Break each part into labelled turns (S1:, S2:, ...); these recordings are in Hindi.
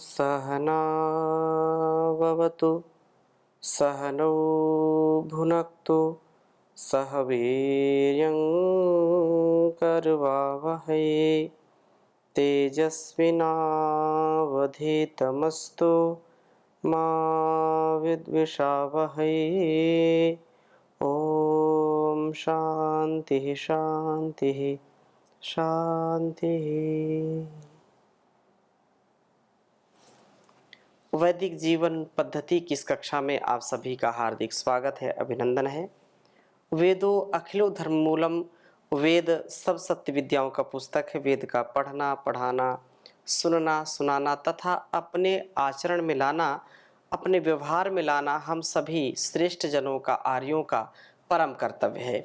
S1: सहनाववतु सहनौ भुनक्तु सह वीर्यं करवावहै तेजस्विनावधीतमस्तु मा विद्विषावहै। ओम शांति शांति शांति। वैदिक जीवन पद्धति की इस कक्षा में आप सभी का हार्दिक स्वागत है, अभिनंदन है। वेदो अखिलो धर्म मूलम, वेद सब सत्य विद्याओं का पुस्तक है। वेद का पढ़ना, पढ़ाना, सुनना, सुनाना तथा अपने आचरण में लाना, अपने व्यवहार में लाना हम सभी श्रेष्ठ जनों का, आर्यों का परम कर्तव्य है।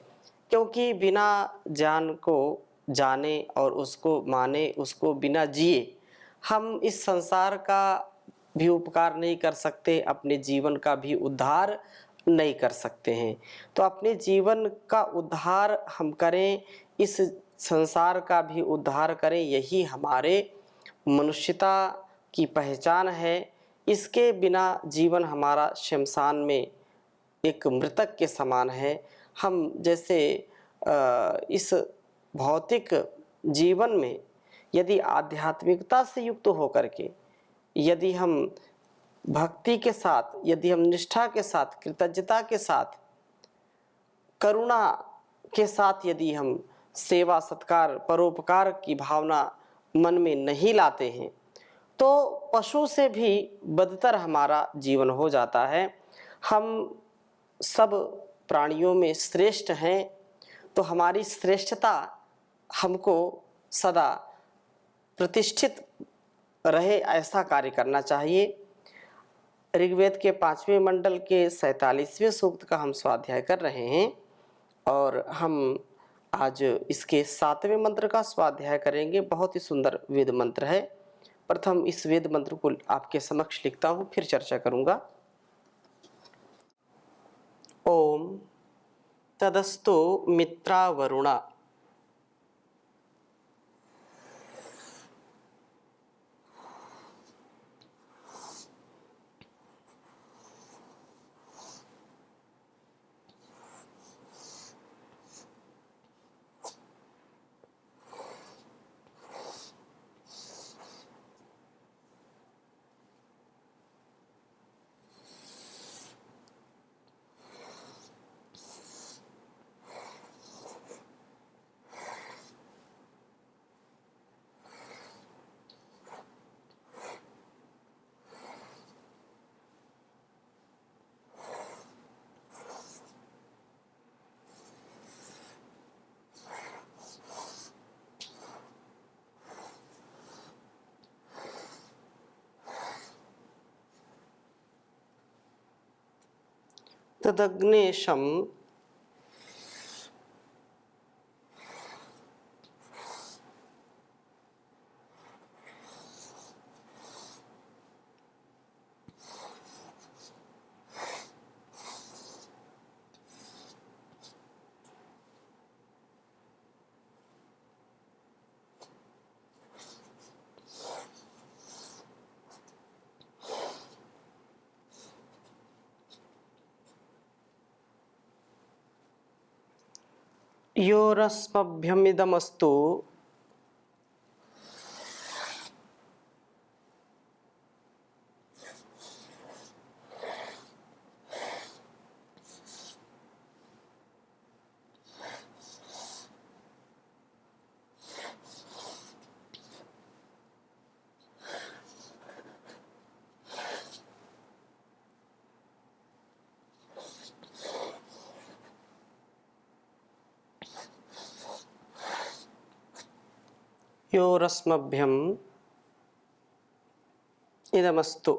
S1: क्योंकि बिना ज्ञान को जाने और उसको माने, उसको बिना जिए हम इस संसार का भी उपकार नहीं कर सकते, अपने जीवन का भी उद्धार नहीं कर सकते हैं। तो अपने जीवन का उद्धार हम करें, इस संसार का भी उद्धार करें, यही हमारे मनुष्यता की पहचान है। इसके बिना जीवन हमारा शमशान में एक मृतक के समान है। हम जैसे इस भौतिक जीवन में यदि आध्यात्मिकता से युक्त होकर के, यदि हम भक्ति के साथ, यदि हम निष्ठा के साथ, कृतज्ञता के साथ, करुणा के साथ यदि हम सेवा, सत्कार, परोपकार की भावना मन में नहीं लाते हैं तो पशु से भी बदतर हमारा जीवन हो जाता है। हम सब प्राणियों में श्रेष्ठ हैं, तो हमारी श्रेष्ठता हमको सदा प्रतिष्ठित रहे, ऐसा कार्य करना चाहिए। ऋग्वेद के 5वें मंडल के 47वें सूक्त का हम स्वाध्याय कर रहे हैं और हम आज इसके 7वें मंत्र का स्वाध्याय करेंगे। बहुत ही सुंदर वेद मंत्र है। प्रथम इस वेद मंत्र को आपके समक्ष लिखता हूँ, फिर चर्चा करूंगा। ओम तदस्तु मित्रा वरुणा तदग्नेशम योरस्मभ्यमिदमस्तु योरस्मभ्यम इदमस्तु।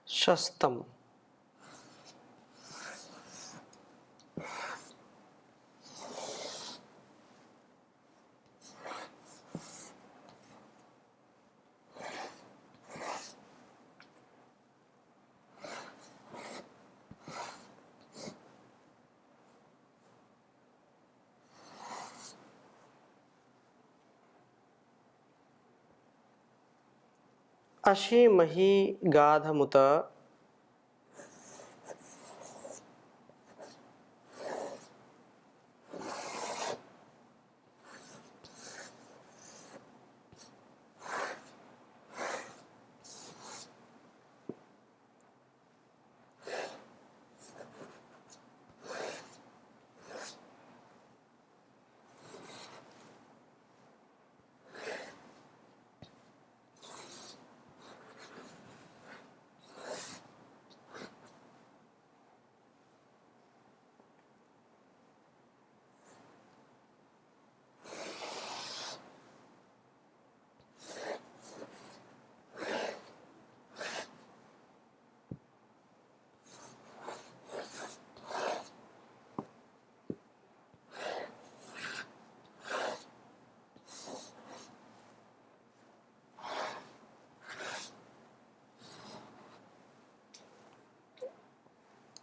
S1: शस्तम अशीमहि गाधमुत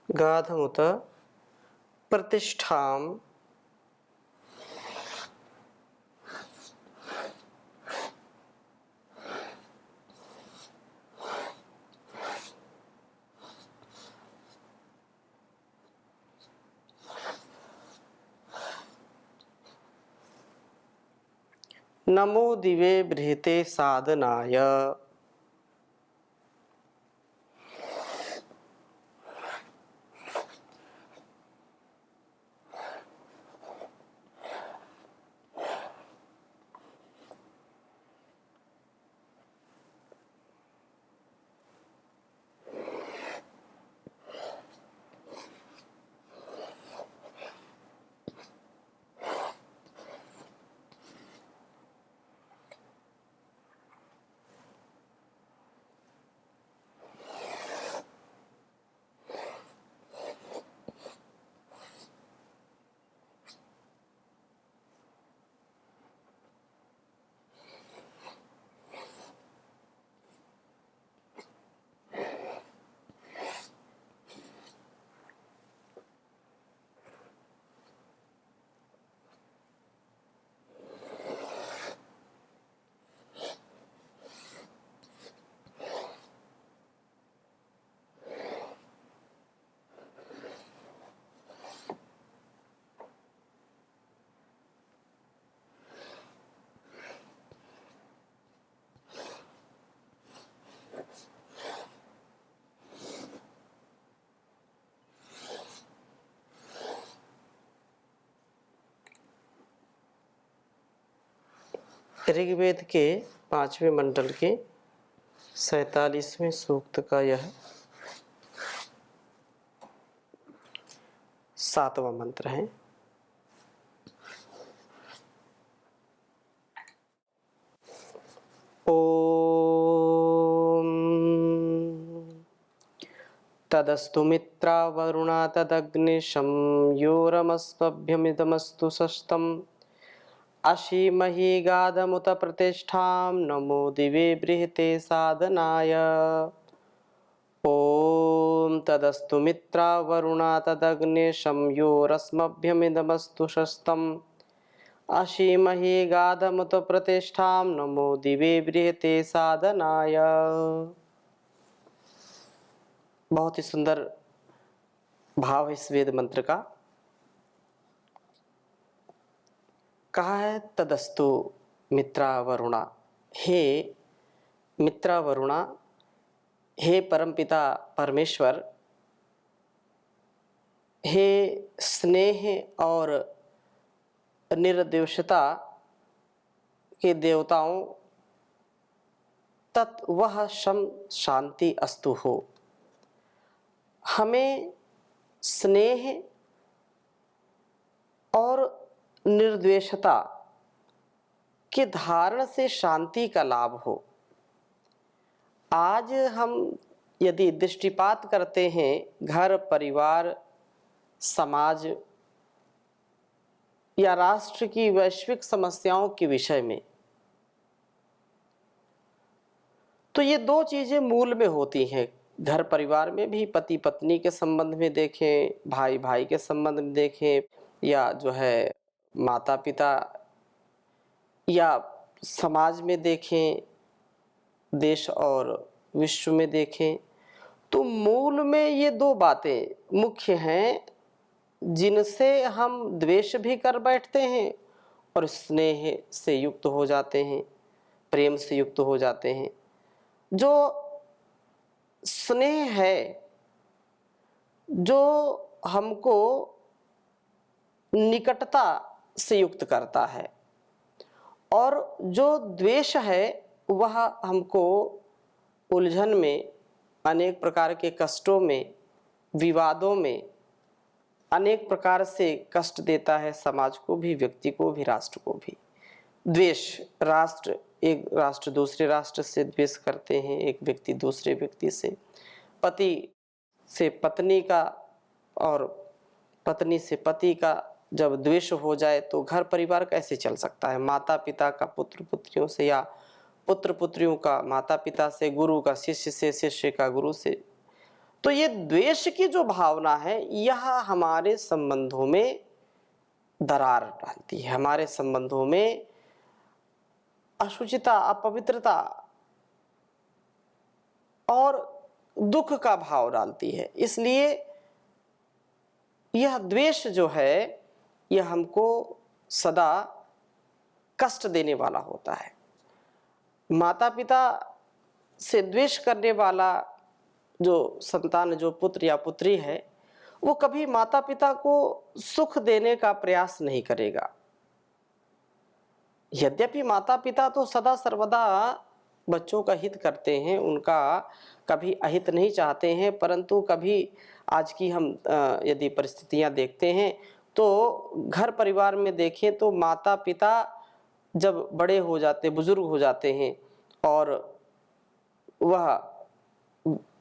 S1: गाधमुत प्रतिष्ठाम नमो दिवे बृहते साधनाय। ऋग्वेद के 5वें मंडल के 47वें सूक्त का यह 7वां मंत्र है। ओम तदस्तु मित्रा वरुणा तदग्निशं योरमस्मभ्यमिदमस्तु षष्ठम् अशीमहि गाधमुत प्रतिष्ठां नमो दिवे बृहते साधनाय। ओम तदस्तु मित्रा वरुणा तदग्निशं योरस्मभ्यमिदमस्तु षष्ठम् अशीमहि गाधमुत प्रतिष्ठां नमो दिवे बृहते साधनाय। बहुत ही सुंदर भाव है इस वेद मंत्र का। कहा है तदस्तु मित्रा वरुणा, हे मित्रा वरुणा, हे परमपिता परमेश्वर, हे स्नेह और निर्दोषता के देवताओं, तत् वह शम शांति अस्तु हो। हमें स्नेह और निर्द्वेषता के धारण से शांति का लाभ हो। आज हम यदि दृष्टिपात करते हैं घर परिवार समाज या राष्ट्र की वैश्विक समस्याओं के विषय में, तो ये दो चीजें मूल में होती हैं। घर परिवार में भी पति पत्नी के संबंध में देखें, भाई भाई के संबंध में देखें, या जो है माता पिता या समाज में देखें, देश और विश्व में देखें तो मूल में ये दो बातें मुख्य हैं जिनसे हम द्वेष भी कर बैठते हैं और स्नेह से युक्त हो जाते हैं, प्रेम से युक्त हो जाते हैं। जो स्नेह है, जो हमको निकटता से युक्त करता है, और जो द्वेष है वह हमको उलझन में, अनेक प्रकार के कष्टों में, विवादों में अनेक प्रकार से कष्ट देता है, समाज को भी, व्यक्ति को भी, राष्ट्र को भी। द्वेष, राष्ट्र, एक राष्ट्र दूसरे राष्ट्र से द्वेष करते हैं, एक व्यक्ति दूसरे व्यक्ति से, पति से पत्नी का और पत्नी से पति का जब द्वेष हो जाए तो घर परिवार कैसे चल सकता है। माता पिता का पुत्र पुत्रियों से, या पुत्र पुत्रियों का माता पिता से, गुरु का शिष्य से, शिष्य का गुरु से। तो ये द्वेष की जो भावना है यह हमारे संबंधों में दरार डालती है, हमारे संबंधों में अशुचिता, अपवित्रता और दुख का भाव डालती है। इसलिए यह द्वेष जो है यह हमको सदा कष्ट देने वाला होता है। माता पिता से द्वेष करने वाला जो संतान, जो पुत्र या पुत्री है, वो कभी माता पिता को सुख देने का प्रयास नहीं करेगा। यद्यपि माता पिता तो सदा सर्वदा बच्चों का हित करते हैं, उनका कभी अहित नहीं चाहते हैं, परंतु कभी आज की हम यदि परिस्थितियां देखते हैं तो घर परिवार में देखें तो माता पिता जब बड़े हो जाते, बुजुर्ग हो जाते हैं, और वह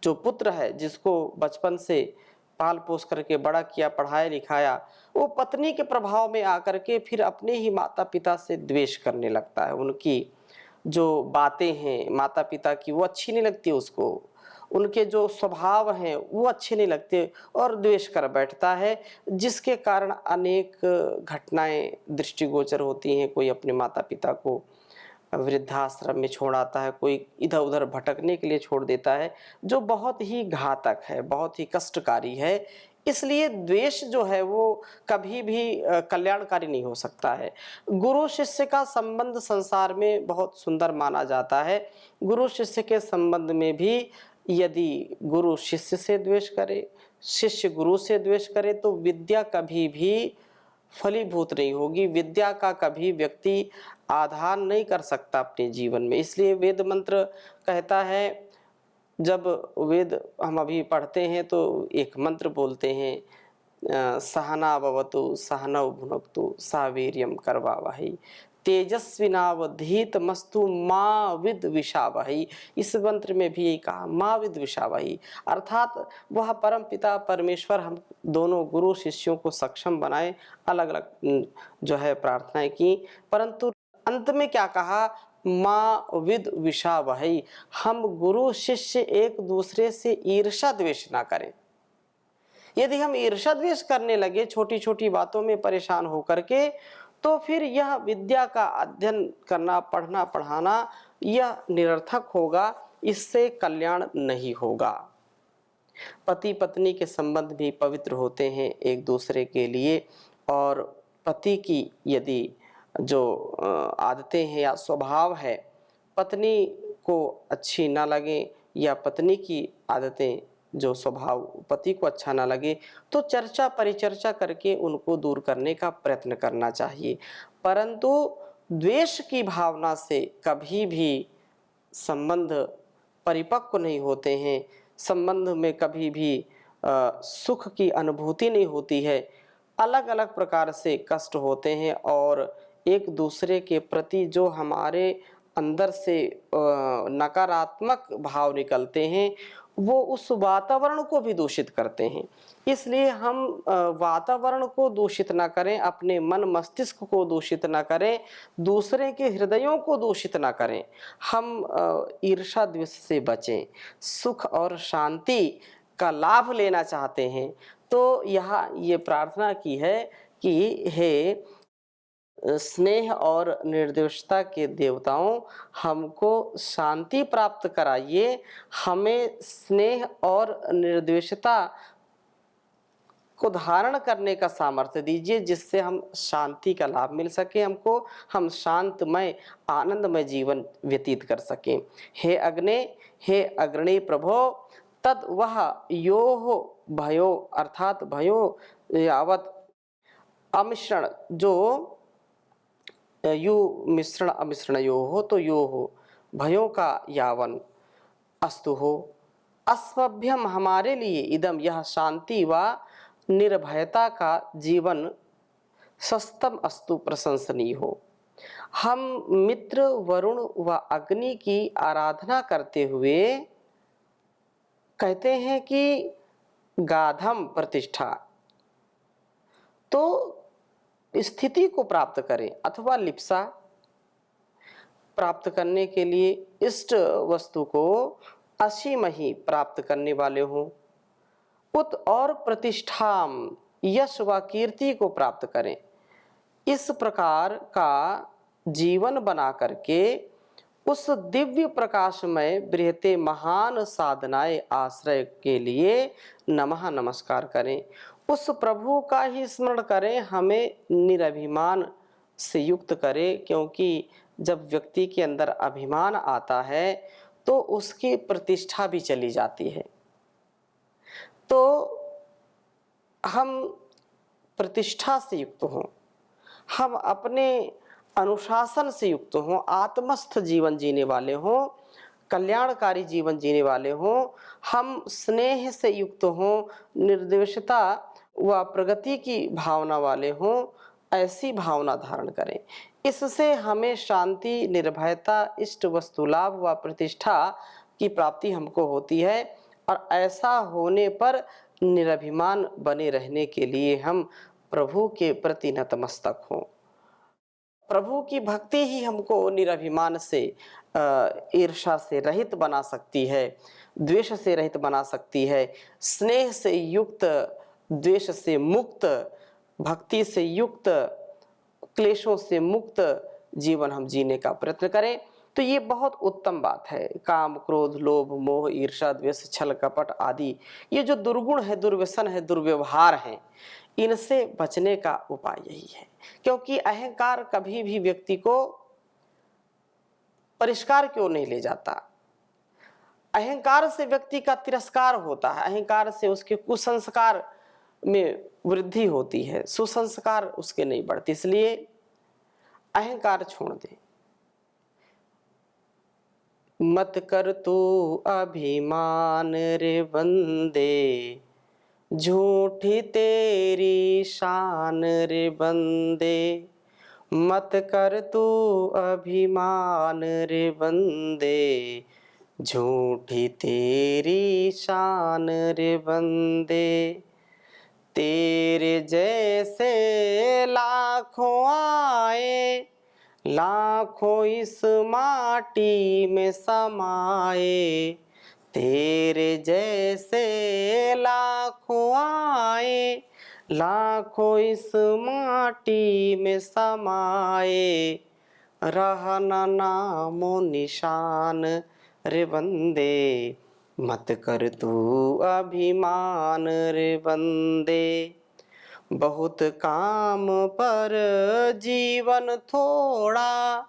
S1: जो पुत्र है जिसको बचपन से पाल पोस करके बड़ा किया, पढ़ाया लिखाया, वो पत्नी के प्रभाव में आकर के फिर अपने ही माता पिता से द्वेष करने लगता है। उनकी जो बातें हैं माता पिता की वो अच्छी नहीं लगती उसको, उनके जो स्वभाव हैं वो अच्छे नहीं लगते और द्वेष कर बैठता है, जिसके कारण अनेक घटनाएं दृष्टिगोचर होती हैं। कोई अपने माता पिता को वृद्धाश्रम में छोड़ आता है, कोई इधर उधर भटकने के लिए छोड़ देता है, जो बहुत ही घातक है, बहुत ही कष्टकारी है। इसलिए द्वेष जो है वो कभी भी कल्याणकारी नहीं हो सकता है। गुरु शिष्य का संबंध संसार में बहुत सुंदर माना जाता है। गुरु शिष्य के संबंध में भी यदि गुरु शिष्य से द्वेष करे, शिष्य गुरु से द्वेष करे, तो विद्या कभी भी फलीभूत नहीं होगी। विद्या का कभी व्यक्ति आधान नहीं कर सकता अपने जीवन में। इसलिए वेद मंत्र कहता है, जब वेद हम अभी पढ़ते हैं तो एक मंत्र बोलते हैं, सहना भवतु सहनौ भुनक्तु सह वीर्यं करवावहै तेजस्विनावधीतमस्तु मा विद्विषावहै। इस मंत्र में भी यही कहा, मा विद्विषावहै, अर्थात वह परम पिता परमेश्वर हम दोनों गुरु शिष्यों को सक्षम बनाए। अलग अलग जो है प्रार्थनाएं की, परंतु अंत में क्या कहा, माँ विद्विषावहै, हम गुरु शिष्य एक दूसरे से ईर्षा द्वेष ना करें। यदि हम ईर्षा द्वेष करने लगे छोटी छोटी बातों में परेशान होकर के, तो फिर यह विद्या का अध्ययन करना, पढ़ना, पढ़ाना यह निरर्थक होगा, इससे कल्याण नहीं होगा। पति पत्नी के संबंध भी पवित्र होते हैं एक दूसरे के लिए, और पति की यदि जो आदतें हैं या स्वभाव है पत्नी को अच्छी ना लगे, या पत्नी की आदतें जो स्वभाव पति को अच्छा ना लगे, तो चर्चा परिचर्चा करके उनको दूर करने का प्रयत्न करना चाहिए। परंतु द्वेष की भावना से कभी भी संबंध परिपक्व नहीं होते हैं, संबंध में कभी भी सुख की अनुभूति नहीं होती है। अलग अलग प्रकार से कष्ट होते हैं, और एक दूसरे के प्रति जो हमारे अंदर से नकारात्मक भाव निकलते हैं वो उस वातावरण को भी दूषित करते हैं। इसलिए हम वातावरण को दूषित ना करें, अपने मन मस्तिष्क को दूषित ना करें, दूसरे के हृदयों को दूषित ना करें। हम ईर्ष्या द्वेष से बचें। सुख और शांति का लाभ लेना चाहते हैं तो यहाँ ये प्रार्थना की है कि हे स्नेह और निर्दोषता के देवताओं, हमको शांति प्राप्त कराइए, हमें स्नेह और निर्दोषता को धारण करने का सामर्थ्य दीजिए, जिससे हम शांति का लाभ मिल सके हमको, हम शांतमय आनंदमय जीवन व्यतीत कर सकें। हे अग्रणी प्रभो, तद वह योः भयो अर्थात भयो यावत अमिश्रण, जो यु मिश्रण अमिश्रण यो हो तो यो हो भयों का यावन अस्तु हो, अस्मभ्यम हमारे लिए इदम यह शांति व निर्भयता का जीवन सस्तम अस्तु प्रशंसनीय हो। हम मित्र वरुण व अग्नि की आराधना करते हुए कहते हैं कि गाधम प्रतिष्ठा, तो स्थिति को प्राप्त करें अथवा लिप्सा प्राप्त करने के लिए इष्ट वस्तु को असीम ही प्राप्त करने वाले हों, उत और प्रतिष्ठाम यश व कीर्ति को प्राप्त करें। इस प्रकार का जीवन बना करके उस दिव्य प्रकाशमय बृहते महान साधनाएं आश्रय के लिए नमः नमस्कार करें, उस प्रभु का ही स्मरण करें, हमें निरभिमान से युक्त करें, क्योंकि जब व्यक्ति के अंदर अभिमान आता है तो उसकी प्रतिष्ठा भी चली जाती है। तो हम प्रतिष्ठा से युक्त हों, हम अपने अनुशासन से युक्त हों, आत्मस्थ जीवन जीने वाले हों, कल्याणकारी जीवन जीने वाले हों, हम स्नेह से युक्त हों, निर्दोषता व प्रगति की भावना वाले हों, ऐसी भावना धारण करें। इससे हमें शांति, निर्भयता, इष्ट वस्तु लाभ व प्रतिष्ठा की प्राप्ति हमको होती है, और ऐसा होने पर निरभिमान बने रहने के लिए हम प्रभु के प्रति नतमस्तक हों। प्रभु की भक्ति ही हमको निरभिमान से ईर्ष्या से रहित बना सकती है, द्वेष से रहित बना सकती है, स्नेह से युक्त, द्वेष से मुक्त, भक्ति से युक्त, क्लेशों से मुक्त जीवन हम जीने का प्रयत्न करें। तो ये बहुत उत्तम बात है। काम, क्रोध, लोभ, मोह, ईर्ष्या, द्वेष, छल, कपट आदि ये जो दुर्गुण है, दुर्व्यसन है, दुर्व्यवहार है, इनसे बचने का उपाय यही है। क्योंकि अहंकार कभी भी व्यक्ति को परिष्कार क्यों नहीं ले जाता। अहंकार से व्यक्ति का तिरस्कार होता है, अहंकार से उसके कुसंस्कार में वृद्धि होती है, सुसंस्कार उसके नहीं बढ़ते। इसलिए अहंकार छोड़ दे। मत कर तू अभिमान रे बंदे, झूठी तेरी शान रे बंदे। मत कर तू अभिमान रे बंदे, झूठी तेरी शान रे बंदे। तेरे जैसे लाखों आए, लाखों इस माटी में समाए। तेरे जैसे लाखों आए, लाखों इस माटी में समाए। रहना नामो निशान रे बंदे, मत कर तू अभिमान रे बंदे। बहुत काम पर जीवन थोड़ा,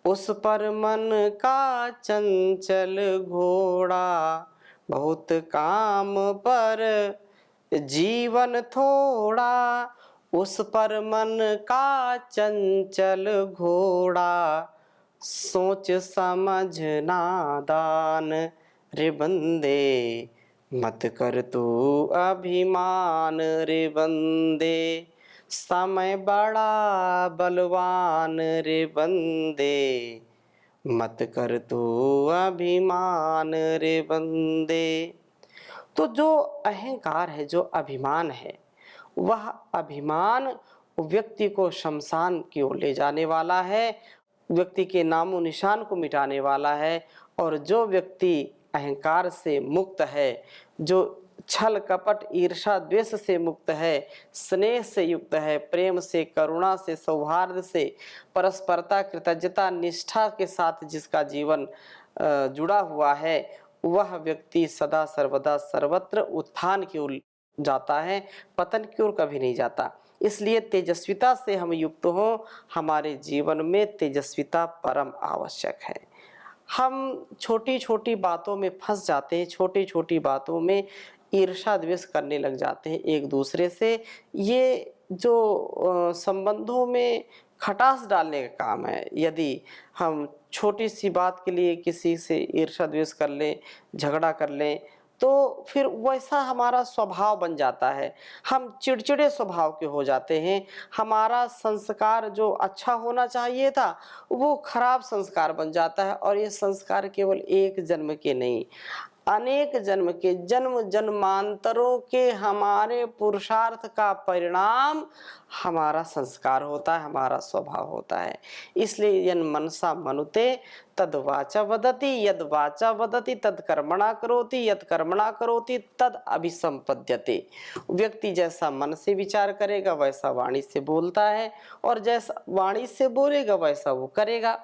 S1: उस पर मन का चंचल घोड़ा। बहुत काम पर जीवन थोड़ा, उस पर मन का चंचल घोड़ा। सोच समझ नादान रे बंदे, मत कर तू अभिमान रे बंदे। समय बड़ा बलवान रे बंदे, मत कर तू अभिमान रे बंदे। तो जो अहंकार है, जो अभिमान है, वह अभिमान व्यक्ति को शमशान की ओर ले जाने वाला है, व्यक्ति के नामो निशान को मिटाने वाला है। और जो व्यक्ति अहंकार से मुक्त है, जो छल कपट ईर्षा द्वेष से मुक्त है, स्नेह से युक्त है, प्रेम से, करुणा से, सौहार्द से, परस्परता, कृतज्ञता, निष्ठा के साथ जिसका जीवन जुड़ा हुआ है, वह व्यक्ति सदा सर्वदा सर्वत्र उत्थान की ओर जाता है, पतन की ओर कभी नहीं जाता। इसलिए तेजस्विता से हम युक्त हों, हमारे जीवन में तेजस्विता परम आवश्यक है। हम छोटी छोटी बातों में फंस जाते हैं, छोटी छोटी बातों में ईर्षा द्वेष करने लग जाते हैं एक दूसरे से। ये जो संबंधों में खटास डालने का काम है। यदि हम छोटी सी बात के लिए किसी से ईर्षा द्वेष कर लें, झगड़ा कर लें, तो फिर वैसा हमारा स्वभाव बन जाता है। हम चिड़चिड़े स्वभाव के हो जाते हैं। हमारा संस्कार जो अच्छा होना चाहिए था, वो खराब संस्कार बन जाता है। और ये संस्कार केवल एक जन्म के नहीं, अनेक जन्म के, जन्म जन्मांतरों के हमारे पुरुषार्थ का परिणाम हमारा संस्कार होता है, हमारा स्वभाव होता है। इसलिए यन मनसा मनुते तद वाचा वदति, यद वाचा वदति तद कर्मणा करोति, यद कर्मणा करोति तद अभिसंपद्यते। व्यक्ति जैसा मन से विचार करेगा वैसा वाणी से बोलता है, और जैसा वाणी से बोलेगा वैसा वो करेगा,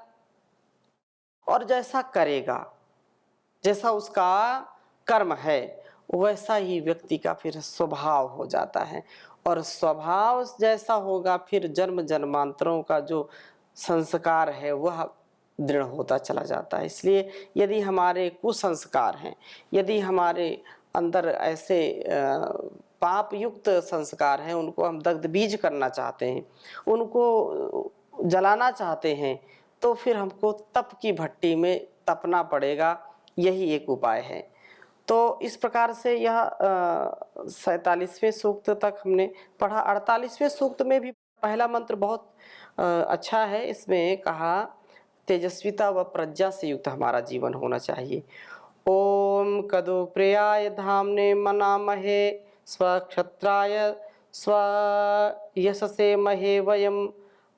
S1: और जैसा करेगा, जैसा उसका कर्म है, वैसा ही व्यक्ति का फिर स्वभाव हो जाता है। और स्वभाव जैसा होगा, फिर जन्म जन्मांतरों का जो संस्कार है वह दृढ़ होता चला जाता है। इसलिए यदि हमारे कुसंस्कार हैं, यदि हमारे अंदर ऐसे पाप युक्त संस्कार हैं, उनको हम दग्ध बीज करना चाहते हैं, उनको जलाना चाहते हैं, तो फिर हमको तप की भट्टी में तपना पड़ेगा। यही एक उपाय है। तो इस प्रकार से यह 47वें सूक्त तक हमने पढ़ा। 48वें सूक्त में भी पहला मंत्र बहुत अच्छा है। इसमें कहा तेजस्विता व प्रज्ञा से युक्त हमारा जीवन होना चाहिए। ओम कदो प्रियाय धामने मनामहे, स्वक्षत्राय स्वयशसे महे वयम,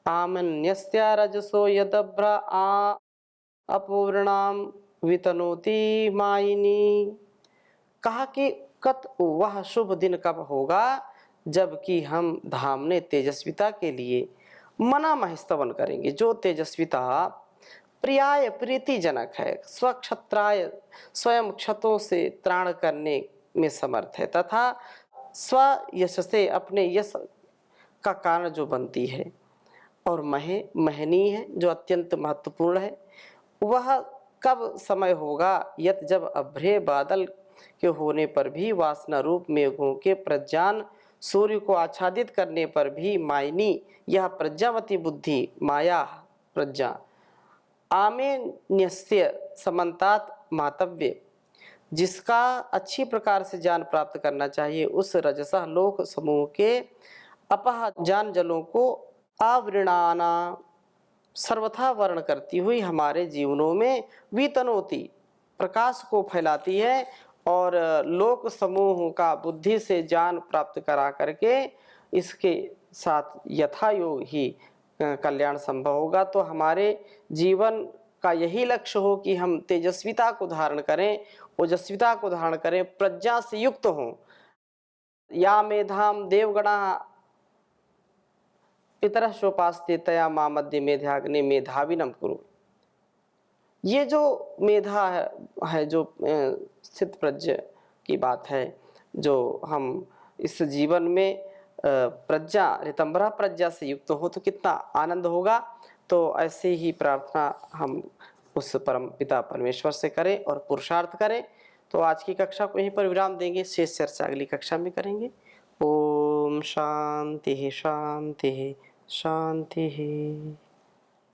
S1: आमन्यस्या रजसो यदभ्रा आ अपूर्णाम वितनोति मायिनी। कहा कि कत वह शुभ दिन कब होगा जबकि हम धाम ने तेजस्विता के लिए मना महस्तवन करेंगे। जो तेजस्विता प्रियाय प्रीतिजनक है, स्वक्षत्राय स्वयं क्षतों से त्राण करने में समर्थ है, तथा स्व यश से अपने यश का कारण जो बनती है, और महनीय है जो अत्यंत महत्वपूर्ण है, वह कब समय होगा यत जब अभ्रे बादल के होने पर भी, वासना रूप मेघों के प्रज्ञान सूर्य को आच्छादित करने पर भी, मायनी यह प्रज्ञावती बुद्धि माया प्रज्ञा आमेन्यस्य समन्तात मातव्य, जिसका अच्छी प्रकार से ज्ञान प्राप्त करना चाहिए, उस रजसा लोक समूह के अपह ज्ञान जलों को आवृणाना सर्वथा वर्ण करती हुई हमारे जीवनों में वितनोति प्रकाश को फैलाती है, और लोक समूह का बुद्धि से ज्ञान प्राप्त करा करके इसके साथ यथायोग ही कल्याण संभव होगा। तो हमारे जीवन का यही लक्ष्य हो कि हम तेजस्विता को धारण करें, ओजस्विता को धारण करें, प्रज्ञा से युक्त हों। या मेधाम देवगणा पितरः शोपास्ते तया मां मध्य मेधाग्नि मेधाविनम कुरु। ये जो मेधा है जो स्थित प्रज्ञ की बात है, जो हम इस जीवन में प्रज्ञा ऋतंभरा प्रज्ञा से युक्त हो तो कितना आनंद होगा। तो ऐसे ही प्रार्थना हम उस परम पिता परमेश्वर से करें और पुरुषार्थ करें। तो आज की कक्षा को यहीं पर विराम देंगे, शेष चर्चा अगली कक्षा में करेंगे। ओम शांति शांति शांति।